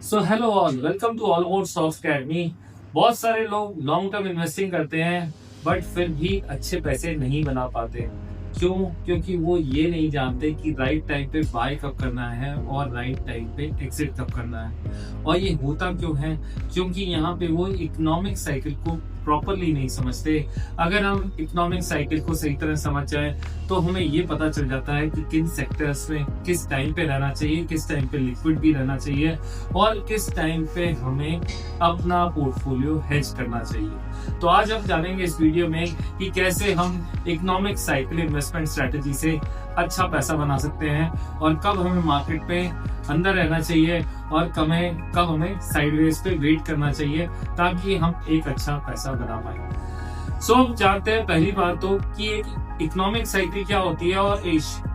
So hello all, welcome to all about stocks academy. बहुत सारे लोग लॉन्ग टर्म इन्वेस्टिंग करते हैं बट फिर भी अच्छे पैसे नहीं बना पाते। क्यों? क्योंकि वो ये नहीं जानते कि राइट टाइम पे बाय कब करना है और राइट टाइम पे एग्जिट कब करना है। और ये होता क्यों है? क्योंकि यहाँ पे वो इकोनॉमिक साइकिल को प्रॉपरली नहीं समझते। अगर हम इकोनॉमिक साइकिल को सही तरह समझ जाए तो हमें ये पता चल जाता है कि किन सेक्टर्स में किस टाइम पे रहना चाहिए, किस टाइम पे लिक्विड भी रहना चाहिए और किस टाइम पे हमें अपना पोर्टफोलियो हेज करना चाहिए। तो आज हम जानेंगे इस वीडियो में कि कैसे हम इकोनॉमिक साइकिल इन्वेस्टमेंट स्ट्रेटजी से अच्छा पैसा बना सकते हैं और कब हमें मार्केट पे अंदर रहना चाहिए और कब हमें साइडवेज पे वेट करना चाहिए ताकि हम एक अच्छा पैसा बना पाए। सो जानते हैं पहली बात तो कि एक इकोनॉमिक साइकिल क्या होती है और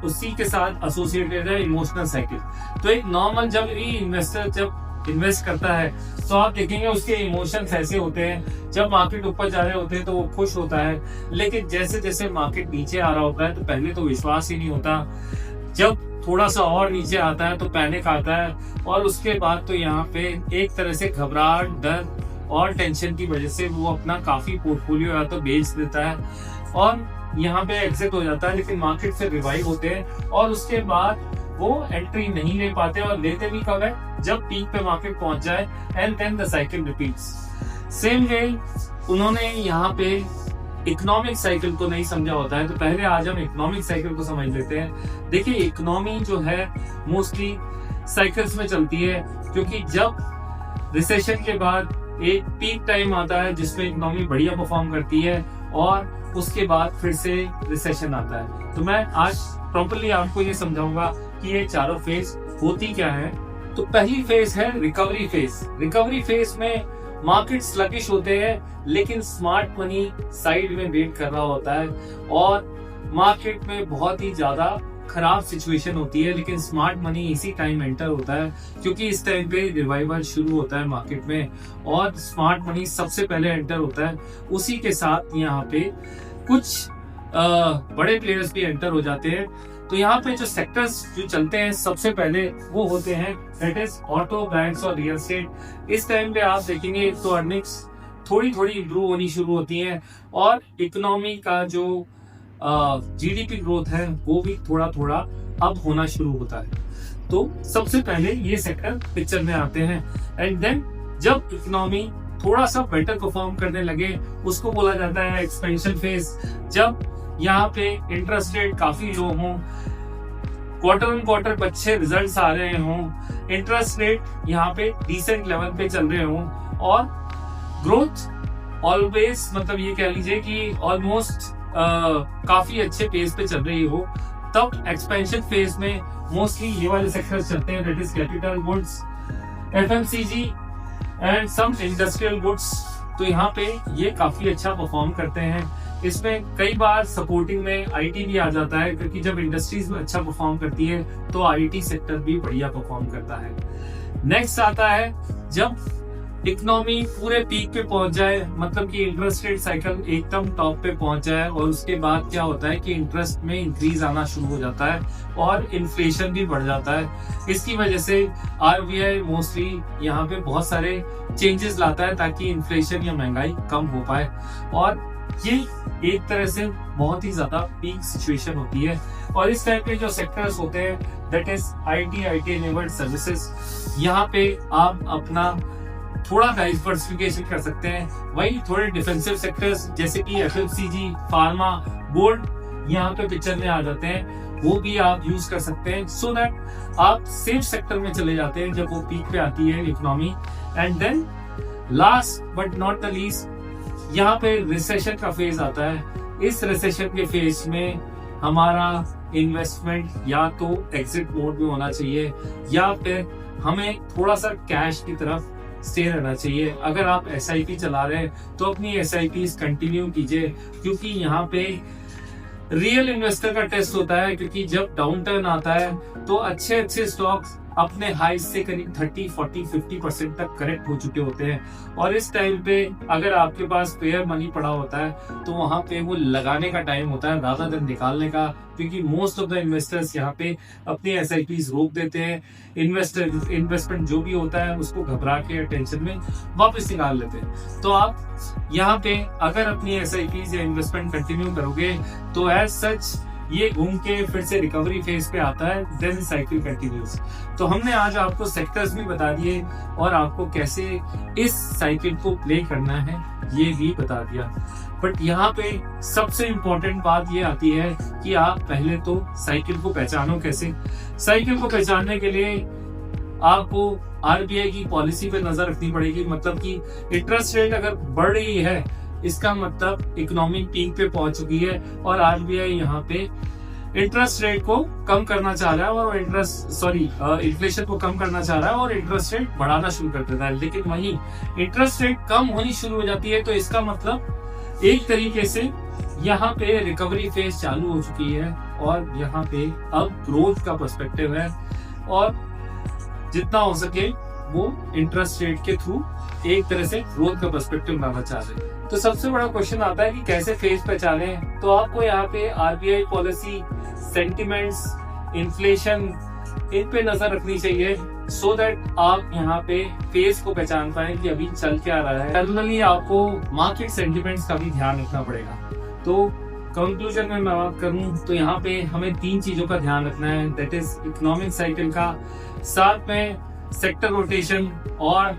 उसी के साथ एसोसिएटेड है इमोशनल साइकिल। तो एक नॉर्मल जब इन्वेस्टर जब इन्वेस्ट करता है तो आप देखेंगे उसके इमोशंस ऐसे होते हैं। जब मार्केट ऊपर जा रहे होते हैं तो वो खुश होता है, लेकिन जैसे जैसे मार्केट नीचे आ रहा होता है तो पहले तो विश्वास ही नहीं होता। जब थोड़ा सा और नीचे आता है तो पैनिक आता है और उसके बाद तो यहाँ पे एक तरह से घबराहट, डर और टेंशन की वजह से वो अपना काफी पोर्टफोलियो या तो बेच देता है और यहाँ पे एग्जिट हो जाता है। लेकिन मार्केट से रिवाइव होते हैं और उसके बाद वो एंट्री नहीं ले पाते और लेते भी कब है? जब पीक पे मार्केट पहुंच जाए and then the cycle repeats. Same way उन्होंने यहाँ पे इकोनॉमिक साइकिल को नहीं समझा होता है। तो पहले आज हम इकोनॉमिक साइकिल को समझ लेते हैं। देखिए, इकोनॉमी जो है मोस्टली साइकिल्स में चलती है, क्योंकि जब रिसेशन के बाद एक पीक टाइम आता है जिसमें इकोनॉमी बढ़िया परफॉर्म करती है और उसके बाद फिर से रिसेशन आता है। तो मैं आज प्रॉपर्ली आपको ये समझाऊंगा कि ये चारों फेज होती क्या है। तो पहली फेज है रिकवरी फेज। रिकवरी फेज में मार्केट स्लगिश होते हैं लेकिन स्मार्ट मनी साइड में वेट कर रहा होता है और मार्केट में बहुत ही ज्यादा खराब सिचुएशन होती है, लेकिन स्मार्ट मनी इसी टाइम एंटर होता है क्योंकि इस टाइम पे रिवाइवल शुरू होता है मार्केट में और स्मार्ट मनी सबसे पहले एंटर होता है। उसी के साथ यहाँ पे कुछ बड़े प्लेयर्स भी एंटर हो जाते हैं। तो यहाँ पे जो सेक्टर्स जो चलते हैं सबसे पहले वो होते हैं दैट इज ऑटो, बैंक्स और रियल एस्टेट। इस टाइम पे आप देखेंगे तो अर्निंग्स थोड़ी थोड़ी इंप्रूव होनी शुरू होती हैं और इकोनॉमी का जो जीडीपी ग्रोथ है वो भी थोड़ा थोड़ा अब होना शुरू होता है। तो सबसे पहले ये सेक्टर पिक्चर में आते हैं एंड देन जब इकोनॉमी थोड़ा सा बेटर परफॉर्म करने लगे उसको बोला जाता है एक्सपेंशन फेज। जब यहाँ पे इंटरेस्ट रेट काफी लो हो, क्वार्टर ऑन क्वार्टर अच्छे रिजल्ट्स आ रहे हों, इंटरेस्ट रेट यहाँ पे डिसेंट लेवल पे चल रहे हों और ग्रोथ ऑलवेज मतलब ये कह लीजिए कि ऑलमोस्ट काफी अच्छे पेस पे चल रही हो, तब एक्सपेंशन फेज में मोस्टली ये वाले सेक्टर्स चलते हैं that is capital goods, FMCG and some industrial goods. तो यहाँ पे ये काफी अच्छा परफॉर्म करते हैं। इसमें कई बार सपोर्टिंग में आईटी भी आ जाता है क्योंकि जब इंडस्ट्रीज में अच्छा परफॉर्म करती है तो आईटी सेक्टर भी बढ़िया परफॉर्म करता है। नेक्स्ट आता है जब इकोनॉमी पूरे पीक पे पहुंच जाए, मतलब कि इंटरेस्ट रेट साइकिल एकदम टॉप पे पहुंच जाए और उसके बाद क्या होता है कि इंटरेस्ट में इंक्रीज आना शुरू हो जाता है और इन्फ्लेशन भी बढ़ जाता है। इसकी वजह से आरबीआई मोस्टली यहाँ पे बहुत सारे चेंजेस लाता है ताकि इन्फ्लेशन या महंगाई कम हो पाए और ये एक तरह से बहुत ही ज्यादा पीक सिचुएशन होती है। और इस टाइप के जो सेक्टर्स होते हैं that is IT enabled services, यहाँ पे आप अपना थोड़ा डाइवर्सिफिकेशन कर सकते हैं। वही थोड़े डिफेंसिव सेक्टर्स जैसे कि एफएमसीजी, फार्मा, गोल्ड यहाँ पे पिक्चर में आ जाते हैं, वो भी आप यूज कर सकते हैं सो दैट आप सेफ सेक्टर में चले जाते हैं जब वो पीक पे आती है economy. And then last but not the least यहाँ पे रिसेशन का फेज आता है। इस रिसेशन के फेज में हमारा इन्वेस्टमेंट या तो एग्जिट मोड में होना चाहिए या फिर हमें थोड़ा सा कैश की तरफ स्टे रहना चाहिए। अगर आप एसआईपी चला रहे हैं तो अपनी एसआईपी कंटिन्यू कीजिए क्योंकि यहाँ पे रियल इन्वेस्टर का टेस्ट होता है, क्योंकि जब डाउन टर्न आता है तो अच्छे अच्छे स्टॉक्स अपने हाई से करीब 30, 40, 50% तक करेक्ट हो चुके होते हैं। और इस टाइम पे अगर आपके पास पेयर मनी पड़ा होता है तो वहां पे वो लगाने का टाइम होता है रादर देन निकालने का, क्योंकि मोस्ट ऑफ द इन्वेस्टर्स यहाँ पे अपनी SIPs रोक देते हैं। इन्वेस्टमेंट जो भी होता है उसको घबरा के टेंशन में वापस निकाल लेते हैं। तो आप यहाँ पे अगर अपनी SIPs या इन्वेस्टमेंट कंटिन्यू करोगे तो एज सच ये घूम के फिर से रिकवरी फेज पे आता है, देन साइकिल कंटिन्यूज। तो हमने आज आपको सेक्टर्स भी बता दिए और आपको कैसे इस साइकिल को प्ले करना है ये भी बता दिया। बट यहाँ पे सबसे इम्पोर्टेंट बात ये आती है कि आप पहले तो साइकिल को पहचानो कैसे। साइकिल को पहचानने के लिए आपको RBI की पॉलिसी पे नजर रखनी पड़ेगी। मतलब कि इंटरेस्ट रेट अगर बढ़ रही है इसका मतलब इकोनॉमिक पीक पे पहुंच चुकी है और RBI यहाँ पे इंटरेस्ट रेट को कम करना चाह रहा है और इन्फ्लेशन को कम करना चाह रहा है और इंटरेस्ट रेट बढ़ाना शुरू कर देता है। लेकिन वहीं इंटरेस्ट रेट कम होनी शुरू हो जाती है तो इसका मतलब एक तरीके से यहाँ पे रिकवरी फेज चालू हो चुकी है और यहाँ पे अब ग्रोथ का पर्सपेक्टिव है और जितना हो सके वो इंटरेस्ट रेट के थ्रू एक तरह से ग्रोथ का पर्सपेक्टिव लाना चाह रहे हैं। तो सबसे बड़ा क्वेश्चन आता है कि कैसे फेज पहचाने। तो आपको यहाँ पे RBI पॉलिसी, सेंटिमेंट्स, इन्फ्लेशन, इन पे नजर रखनी चाहिए सो दैट आप यहाँ पे फेज को पहचान पाए कि अभी चल क्या रहा है। जनरली आपको मार्केट सेंटिमेंट्स का भी ध्यान रखना पड़ेगा। तो कंक्लूजन में मैं बात करूं तो यहाँ पे हमें 3 चीजों का ध्यान रखना है, दैट इज इकोनॉमिक साइकिल का, साथ में सेक्टर रोटेशन और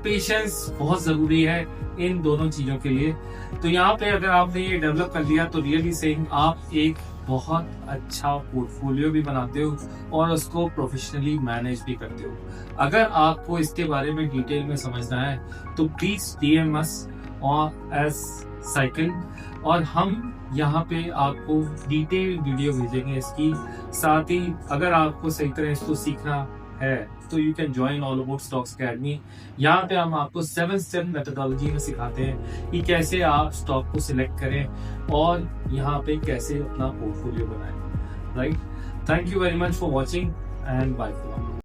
पेशेंस बहुत जरूरी है इन दोनों चीजों के लिए। तो यहाँ पे अगर आपने ये डेवलप कर लिया तो रियली सेइंग आप एक बहुत अच्छा पोर्टफोलियो भी बनाते हो और उसको प्रोफेशनली मैनेज भी करते हो। अगर आपको इसके बारे में डिटेल में समझना है तो प्लीज DM us और एस साइकिल और हम यहाँ पे आपको डिटेल वीडियो भेजेंगे इसकी। साथ ही अगर आपको सही तरह इसको सीखना है तो you can join all about stocks academy. यहाँ पे हम आपको 7 स्टेप मेथोडोलॉजी में सिखाते हैं कि कैसे आप स्टॉक को सिलेक्ट करें और यहाँ पे कैसे अपना पोर्टफोलियो बनाएं। Right, thank you very much for watching and bye for now.